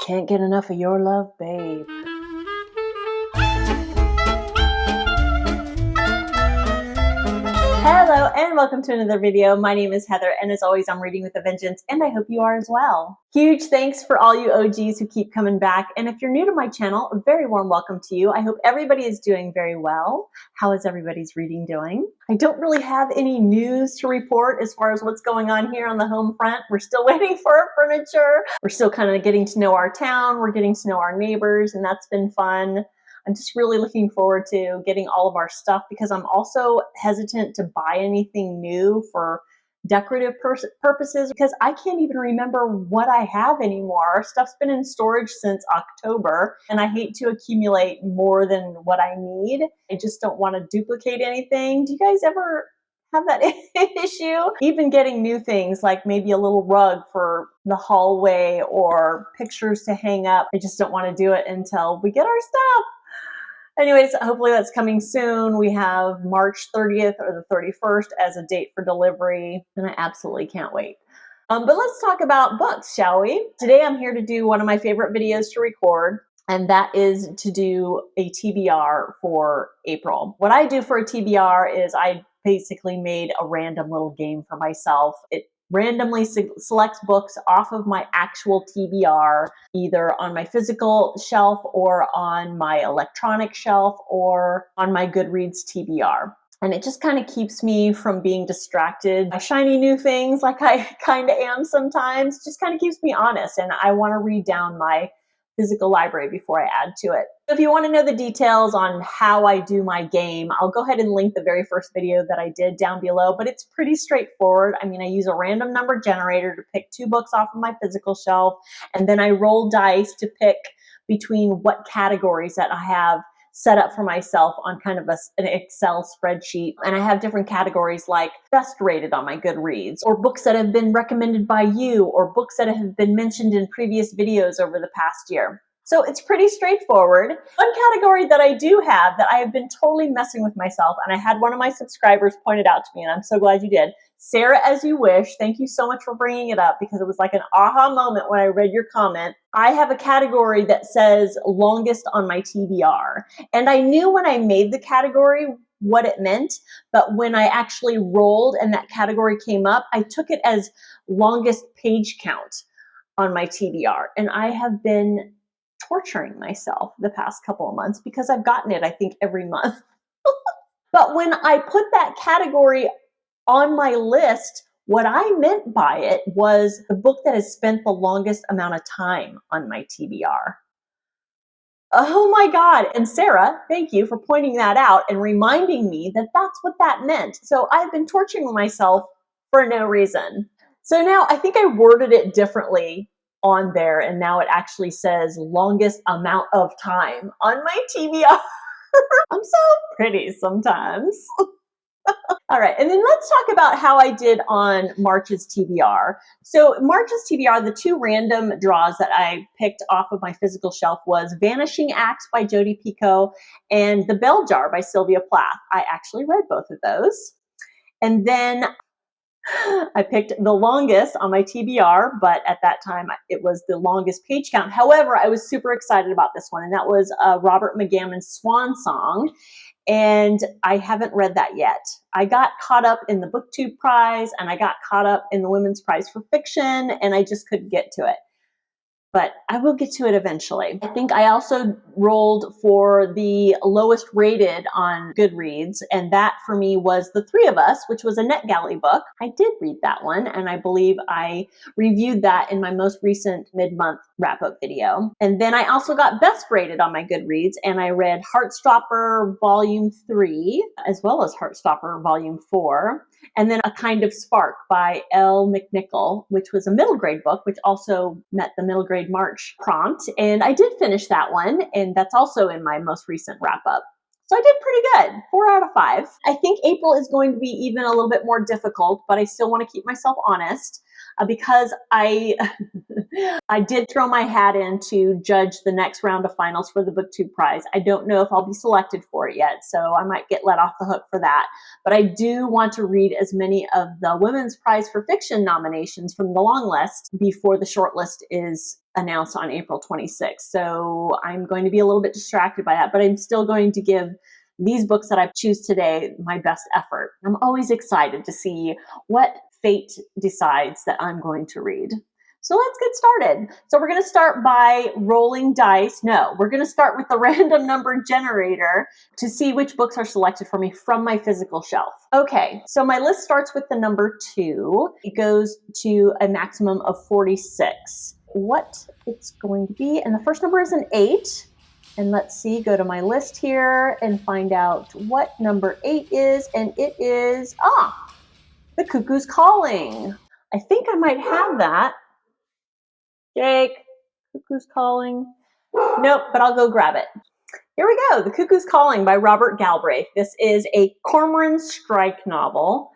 Can't get enough of your love, babe. Hello and welcome to another video. My name is Heather and as always I'm reading with a vengeance and I hope you are as well. Huge thanks for all you OGs who keep coming back, and if you're new to my channel, a very warm welcome to you. I hope everybody is doing very well. How is everybody's reading doing? I don't really have any news to report as far as what's going on here on the home front. We're still waiting for our furniture. We're still kind of getting to know our town. We're getting to know our neighbors and that's been fun. I'm just really looking forward to getting all of our stuff because I'm also hesitant to buy anything new for decorative purposes because I can't even remember what I have anymore. Our stuff's been in storage since October and I hate to accumulate more than what I need. I just don't want to duplicate anything. Do you guys ever have that issue? Even getting new things like maybe a little rug for the hallway or pictures to hang up. I just don't want to do it until we get our stuff. Anyways, hopefully that's coming soon. We have March 30th or the 31st as a date for delivery, and I absolutely can't wait. But let's talk about books, shall we? Today I'm here to do one of my favorite videos to record, and that is to do a TBR for April. What I do for a TBR is I basically made a random little game for myself. It randomly selects books off of my actual TBR, either on my physical shelf or on my electronic shelf or on my Goodreads TBR. And it just kind of keeps me from being distracted by shiny new things like I kind of am sometimes. Just kind of keeps me honest, and I want to read down my physical library before I add to it. If you want to know the details on how I do my game, I'll go ahead and link the very first video that I did down below, but it's pretty straightforward. I mean, I use a random number generator to pick 2 books off of my physical shelf, and then I roll dice to pick between what categories that I have set up for myself on kind of an Excel spreadsheet. And I have different categories like best rated on my Goodreads, or books that have been recommended by you, or books that have been mentioned in previous videos over the past year. So it's pretty straightforward. One category that I do have that I have been totally messing with myself, and I had one of my subscribers point it out to me, and I'm so glad you did. Sarah, as you wish, thank you so much for bringing it up because it was like an aha moment when I read your comment. I have a category that says longest on my TBR. And I knew when I made the category what it meant, but when I actually rolled and that category came up, I took it as longest page count on my TBR. And I have been torturing myself the past couple of months because I've gotten it, I think, every month. But when I put that category on my list, what I meant by it was the book that has spent the longest amount of time on my TBR. Oh my God. And Sarah, thank you for pointing that out and reminding me that that's what that meant. So I've been torturing myself for no reason. So now I think I worded it differently on there, and now it actually says longest amount of time on my TBR. I'm so pretty sometimes. All right, and then let's talk about how I did on March's TBR. So March's TBR, the 2 random draws that I picked off of my physical shelf was Vanishing Acts by Jodi Picoult and The Bell Jar by Sylvia Plath. I actually read both of those. And then I picked the longest on my TBR, but at that time it was the longest page count. However, I was super excited about this one, and that was Robert McGammon's Swan Song. And I haven't read that yet. I got caught up in the Booktube prize and I got caught up in the Women's Prize for Fiction, and I just couldn't get to it. But I will get to it eventually. I think I also rolled for the lowest rated on Goodreads, and that for me was The Three of Us, which was a NetGalley book. I did read that one, and I believe I reviewed that in my most recent mid-month wrap-up video. And then I also got best rated on my Goodreads, and I read Heartstopper Volume 3, as well as Heartstopper Volume 4, and then A Kind of Spark by L. McNichol, which was a middle grade book, which also met the middle grade March prompt. And I did finish that one, and that's also in my most recent wrap up. So I did pretty good, 4 out of 5. I think April is going to be even a little bit more difficult, but I still want to keep myself honest because I I did throw my hat in to judge the next round of finals for the Booktube prize. I don't know if I'll be selected for it yet, so I might get let off the hook for that. But I do want to read as many of the Women's Prize for Fiction nominations from the long list before the short list is announced on April 26th. So I'm going to be a little bit distracted by that, but I'm still going to give these books that I choose today my best effort. I'm always excited to see what fate decides that I'm going to read. So let's get started. So we're going to start by rolling dice. No, we're going to start with the random number generator to see which books are selected for me from my physical shelf. Okay, so my list starts with the number 2. It goes to a maximum of 46. What it's going to be, and the first number is an 8. And let's see, go to my list here and find out what number 8 is, and it is, The Cuckoo's Calling. I think I might have that. Jake, Cuckoo's Calling. Nope, but I'll go grab it. Here we go, The Cuckoo's Calling by Robert Galbraith. This is a Cormoran Strike novel.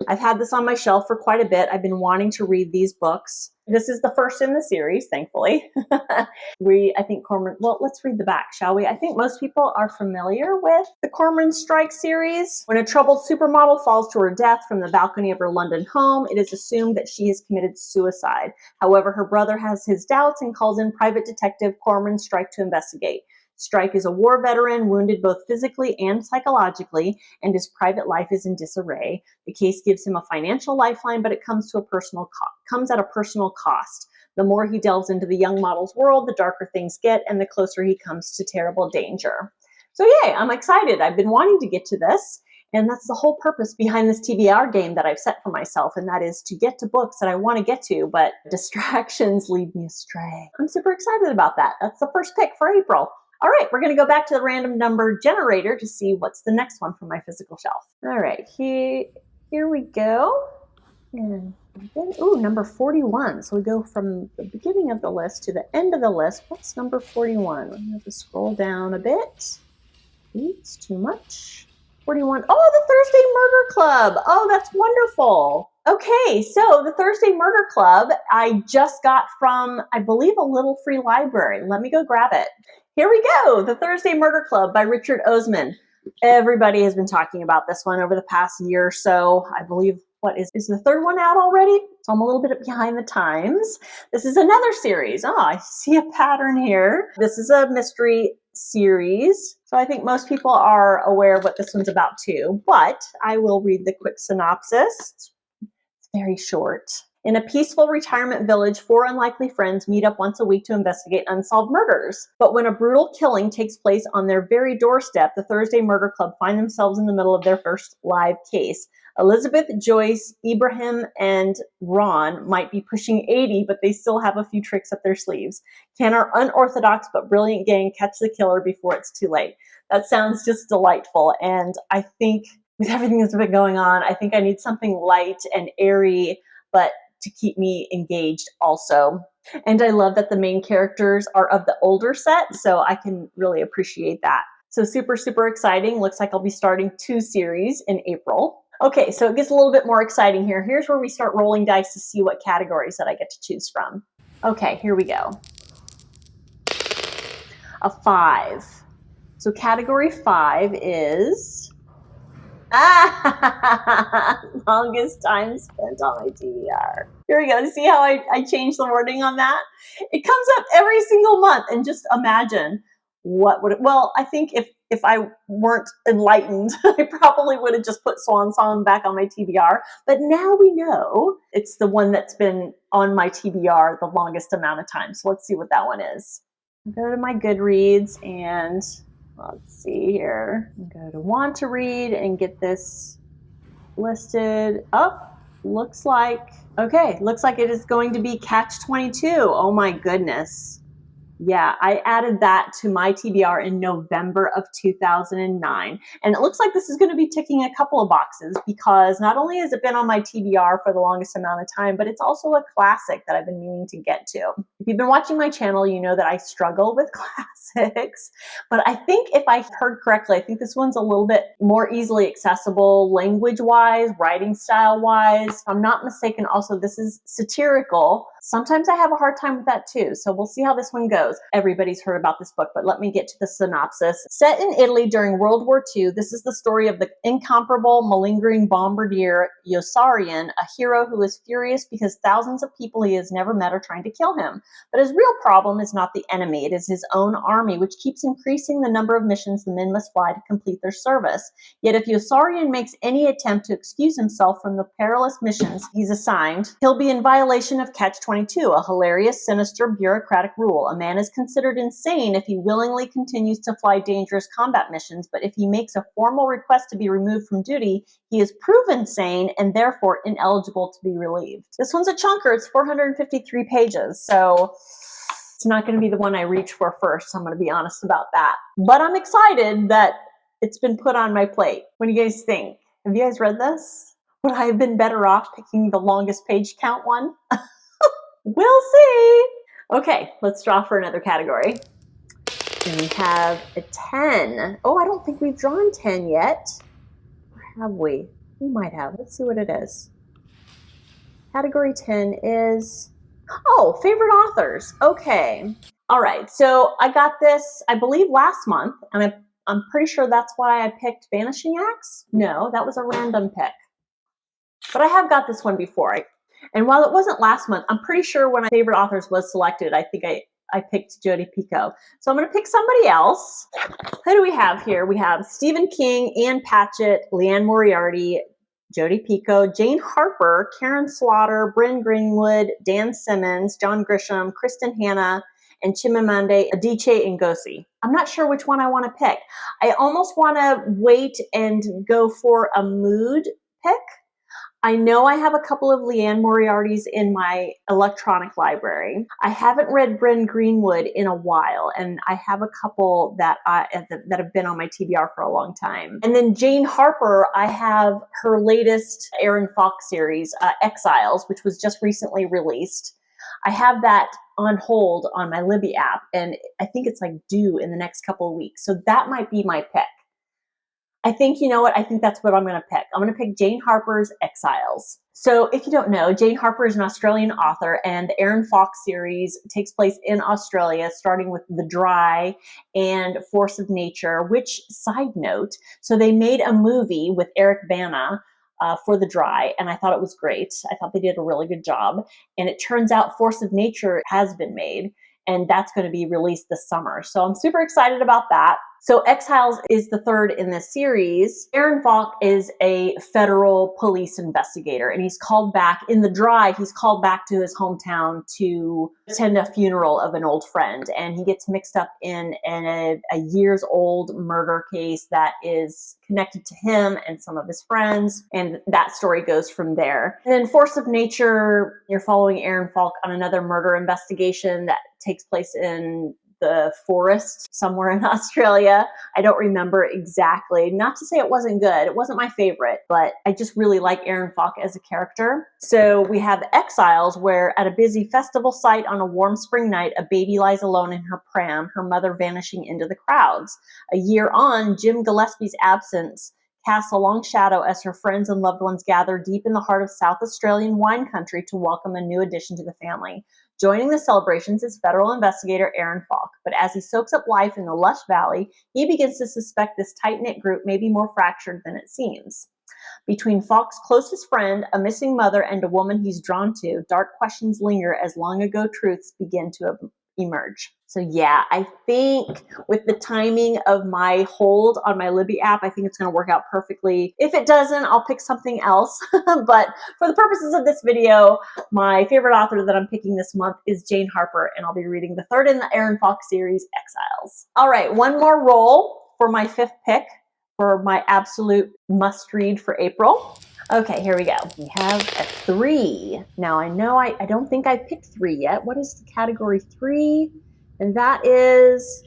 I've had this on my shelf for quite a bit. I've been wanting to read these books. This is the first in the series, thankfully. I think Cormoran, well, let's read the back, shall we? I think most people are familiar with the Cormoran Strike series. When a troubled supermodel falls to her death from the balcony of her London home, it is assumed that she has committed suicide. However, her brother has his doubts and calls in private detective Cormoran Strike to investigate. Strike is a war veteran, wounded both physically and psychologically, and his private life is in disarray. The case gives him a financial lifeline, but it comes at a personal cost. The more he delves into the young model's world, the darker things get, and the closer he comes to terrible danger. So yay, I'm excited. I've been wanting to get to this, and that's the whole purpose behind this TBR game that I've set for myself, and that is to get to books that I want to get to, but distractions lead me astray. I'm super excited about that. That's the first pick for April. All right, we're going to go back to the random number generator to see what's the next one from my physical shelf. All right, here we go. And number 41. So we go from the beginning of the list to the end of the list. What's number 41? I'm going to scroll down a bit. It's too much. 41. Oh, the Thursday Murder Club. Oh, that's wonderful. Okay, so the Thursday Murder Club I just got from, I believe, a little free library. Let me go grab it. Here we go, The Thursday Murder Club by Richard Osman. Everybody has been talking about this one over the past year or so. I believe, is the third one out already? So I'm a little bit behind the times. This is another series. Oh, I see a pattern here. This is a mystery series. So I think most people are aware of what this one's about too, but I will read the quick synopsis. It's very short. In a peaceful retirement village, 4 unlikely friends meet up once a week to investigate unsolved murders. But when a brutal killing takes place on their very doorstep, the Thursday Murder Club find themselves in the middle of their first live case. Elizabeth, Joyce, Ibrahim, and Ron might be pushing 80, but they still have a few tricks up their sleeves. Can our unorthodox but brilliant gang catch the killer before it's too late? That sounds just delightful, and I think with everything that's been going on, I think I need something light and airy, but to keep me engaged also. And I love that the main characters are of the older set, so I can really appreciate that. So super, super exciting. Looks like I'll be starting 2 series in April. Okay, so it gets a little bit more exciting here. Here's where we start rolling dice to see what categories that I get to choose from. Okay, here we go. A 5. So category 5 is longest time spent on my TBR. Here we go. See how I changed the wording on that? It comes up every single month, and just imagine what would it, well, I think if I weren't enlightened, I probably would have just put Swan Song back on my TBR. But now we know it's the one that's been on my TBR the longest amount of time. So let's see what that one is. I'll go to my Goodreads and let's see here. Go to want to read and get this listed up. Looks like it is going to be Catch 22. Oh my goodness. Yeah, I added that to my TBR in November of 2009. And it looks like this is going to be ticking a couple of boxes because not only has it been on my TBR for the longest amount of time, but it's also a classic that I've been meaning to get to. If you've been watching my channel, you know that I struggle with classics. But I think if I heard correctly, I think this one's a little bit more easily accessible language-wise, writing style-wise. If I'm not mistaken, also this is satirical. Sometimes I have a hard time with that too, so we'll see how this one goes. Everybody's heard about this book, but let me get to the synopsis. Set in Italy during World War II, this is the story of the incomparable, malingering bombardier Yossarian, a hero who is furious because thousands of people he has never met are trying to kill him. But his real problem is not the enemy, it is his own army, which keeps increasing the number of missions the men must fly to complete their service. Yet if Yossarian makes any attempt to excuse himself from the perilous missions he's assigned, he'll be in violation of Catch-22, a hilarious, sinister, bureaucratic rule. A man is considered insane if he willingly continues to fly dangerous combat missions, but if he makes a formal request to be removed from duty, he is proven sane and therefore ineligible to be relieved. This one's a chunker. It's 453 pages, so it's not going to be the one I reach for first. I'm going to be honest about that. But I'm excited that it's been put on my plate. What do you guys think? Have you guys read this? Would I have been better off picking the longest page count one? We'll see. Okay, let's draw for another category. And we have a 10. Oh, I don't think we've drawn 10 yet. Or have we? We might have. Let's see what it is. Category 10 is, oh, favorite authors. Okay. All right, so I got this, I believe, last month, and I'm pretty sure that's why I picked Vanishing Acts. No, that was a random pick. But I have got this one before. And while it wasn't last month, I'm pretty sure when my favorite authors was selected, I think I picked Jodi Picoult. So I'm going to pick somebody else. Who do we have here? We have Stephen King, Ann Patchett, Leanne Moriarty, Jodi Picoult, Jane Harper, Karen Slaughter, Bryn Greenwood, Dan Simmons, John Grisham, Kristen Hanna, and Chimamanda Adichie Ngozi. I'm not sure which one I want to pick. I almost want to wait and go for a mood pick. I know I have a couple of Leanne Moriarty's in my electronic library. I haven't read Bryn Greenwood in a while, and I have a couple that have been on my TBR for a long time. And then Jane Harper, I have her latest Aaron Falk series, Exiles, which was just recently released. I have that on hold on my Libby app, and I think it's like due in the next couple of weeks. So that might be my pick. I think, you know what? I think that's what I'm going to pick. I'm going to pick Jane Harper's Exiles. So if you don't know, Jane Harper is an Australian author, and the Aaron Falk series takes place in Australia, starting with The Dry and Force of Nature, which, side note, so they made a movie with Eric Bana for The Dry, and I thought it was great. I thought they did a really good job. And it turns out Force of Nature has been made, and that's going to be released this summer. So I'm super excited about that. So Exiles is the third in this series. Aaron Falk is a federal police investigator, and he's called back in The Dry. He's called back to his hometown to attend a funeral of an old friend, and he gets mixed up in a years-old murder case that is connected to him and some of his friends, and that story goes from there. And then Force of Nature, you're following Aaron Falk on another murder investigation that takes place in the forest somewhere in Australia. I don't remember exactly. Not to say it wasn't good. It wasn't my favorite, but I just really like Aaron Falk as a character. So we have Exiles, where at a busy festival site on a warm spring night, a baby lies alone in her pram, her mother vanishing into the crowds. A year on, Jim Gillespie's absence casts a long shadow as her friends and loved ones gather deep in the heart of South Australian wine country to welcome a new addition to the family. Joining the celebrations is federal investigator Aaron Falk, but as he soaks up life in the lush valley, he begins to suspect this tight-knit group may be more fractured than it seems. Between Falk's closest friend, a missing mother, and a woman he's drawn to, dark questions linger as long-ago truths begin to emerge. So yeah, I think with the timing of my hold on my Libby app, I think it's going to work out perfectly. If it doesn't, I'll pick something else. But for the purposes of this video, my favorite author that I'm picking this month is Jane Harper, and I'll be reading the third in the Aaron Falk series, Exiles. All right, one more roll for my fifth pick for my absolute must-read for April. Okay, here we go. We have a 3. Now, I know I don't think I picked 3 yet. What is the category 3? And that is,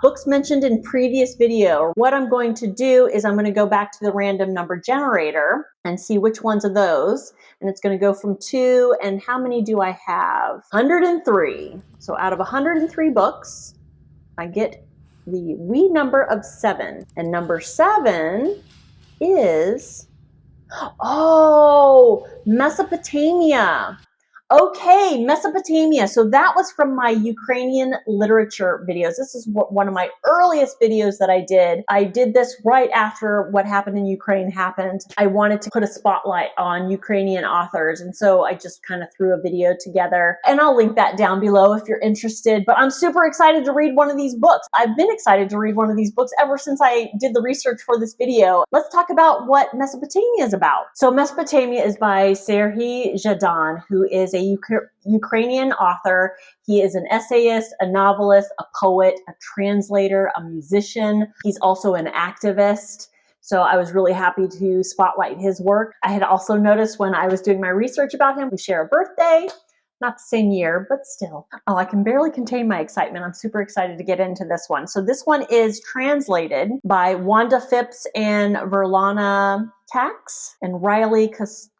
books mentioned in previous video. What I'm going to do is I'm going to go back to the random number generator and see which ones of those. And it's going to go from 2, and how many do I have? 103. So out of 103 books, I get the wee number of 7. And number 7 is... oh, Mesopotamia. Okay, Mesopotamia. So that was from my Ukrainian literature videos. This is one of my earliest videos that I did. I did this right after what happened in Ukraine happened. I wanted to put a spotlight on Ukrainian authors, and so I just kind of threw a video together. And I'll link that down below if you're interested. But I'm super excited to read one of these books. I've been excited to read one of these books ever since I did the research for this video. Let's talk about what Mesopotamia is about. So Mesopotamia is by Serhiy Zhadan, who is a Ukrainian author. He is an essayist, a novelist, a poet, a translator, a musician. He's also an activist. So I was really happy to spotlight his work. I had also noticed when I was doing my research about him, we share a birthday. Not the same year, but still. Oh, I can barely contain my excitement. I'm super excited to get into this one. So this one is translated by Wanda Phipps and Verlana Tax and Riley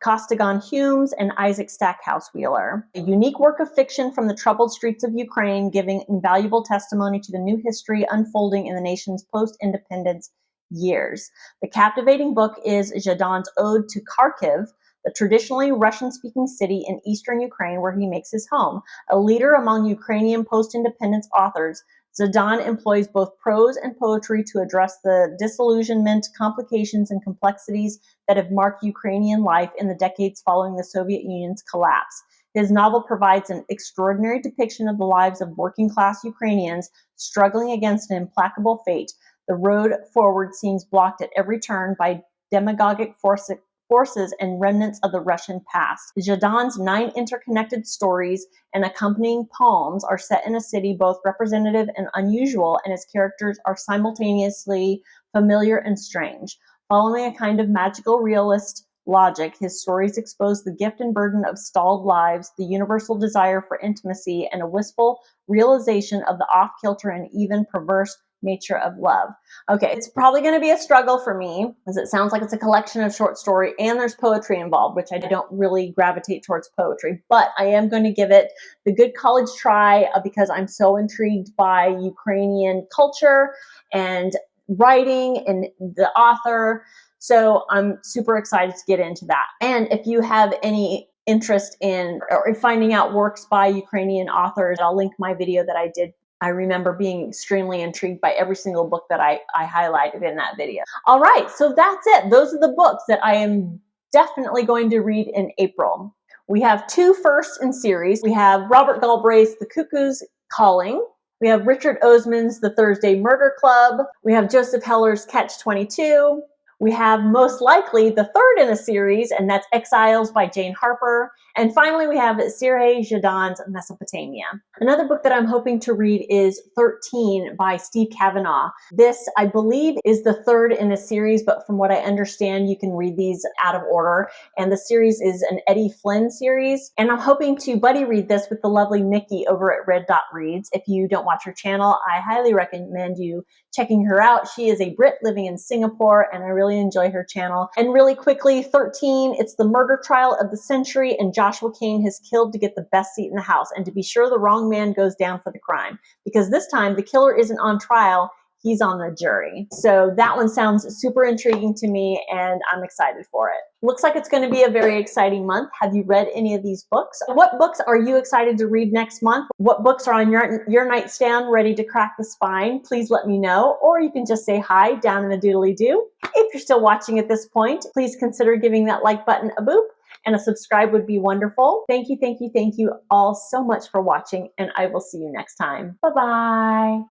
Costigan-Humes and Isaac Stackhouse Wheeler. A unique work of fiction from the troubled streets of Ukraine, giving invaluable testimony to the new history unfolding in the nation's post-independence years. The captivating book is Zhadan's ode to Kharkiv, the traditionally Russian-speaking city in eastern Ukraine where he makes his home. A leader among Ukrainian post-independence authors, Zhadan employs both prose and poetry to address the disillusionment, complications, and complexities that have marked Ukrainian life in the decades following the Soviet Union's collapse. His novel provides an extraordinary depiction of the lives of working-class Ukrainians struggling against an implacable fate. The road forward seems blocked at every turn by demagogic forces and remnants of the Russian past. Zhadan's 9 interconnected stories and accompanying poems are set in a city both representative and unusual, and his characters are simultaneously familiar and strange. Following a kind of magical realist logic, his stories expose the gift and burden of stalled lives, the universal desire for intimacy, and a wistful realization of the off-kilter and even perverse nature of love. Okay, it's probably going to be a struggle for me, as it sounds like it's a collection of short story and there's poetry involved, which I don't really gravitate towards poetry, but I am going to give it the good college try because I'm so intrigued by Ukrainian culture and writing and the author. So I'm super excited to get into that. And if you have any interest in or finding out works by Ukrainian authors, I'll link my video that I did. I remember being extremely intrigued by every single book that I highlighted in that video. All right, so that's it. Those are the books that I am definitely going to read in April. We have 2 firsts in series. We have Robert Galbraith's The Cuckoo's Calling. We have Richard Osman's The Thursday Murder Club. We have Joseph Heller's Catch-22. We have most likely the 3rd in a series, and that's Exiles by Jane Harper. And finally, we have Serhiy Zhadan's Mesopotamia. Another book that I'm hoping to read is 13 by Steve Kavanaugh. This, I believe, is the 3rd in a series, but from what I understand, you can read these out of order. And the series is an Eddie Flynn series. And I'm hoping to buddy read this with the lovely Nikki over at Red Dot Reads. If you don't watch her channel, I highly recommend you checking her out. She is a Brit living in Singapore, and I really enjoy her channel. And really quickly, 13, it's the murder trial of the century, and Joshua Kane has killed to get the best seat in the house. And to be sure, the wrong man goes down for the crime, because this time the killer isn't on trial, he's on the jury. So that one sounds super intriguing to me, and I'm excited for it. Looks like it's going to be a very exciting month. Have you read any of these books? What books are you excited to read next month? What books are on your nightstand ready to crack the spine? Please let me know, or you can just say hi down in the doodly-doo. If you're still watching at this point, please consider giving that like button a boop, and a subscribe would be wonderful. Thank you all so much for watching, and I will see you next time. Bye-bye.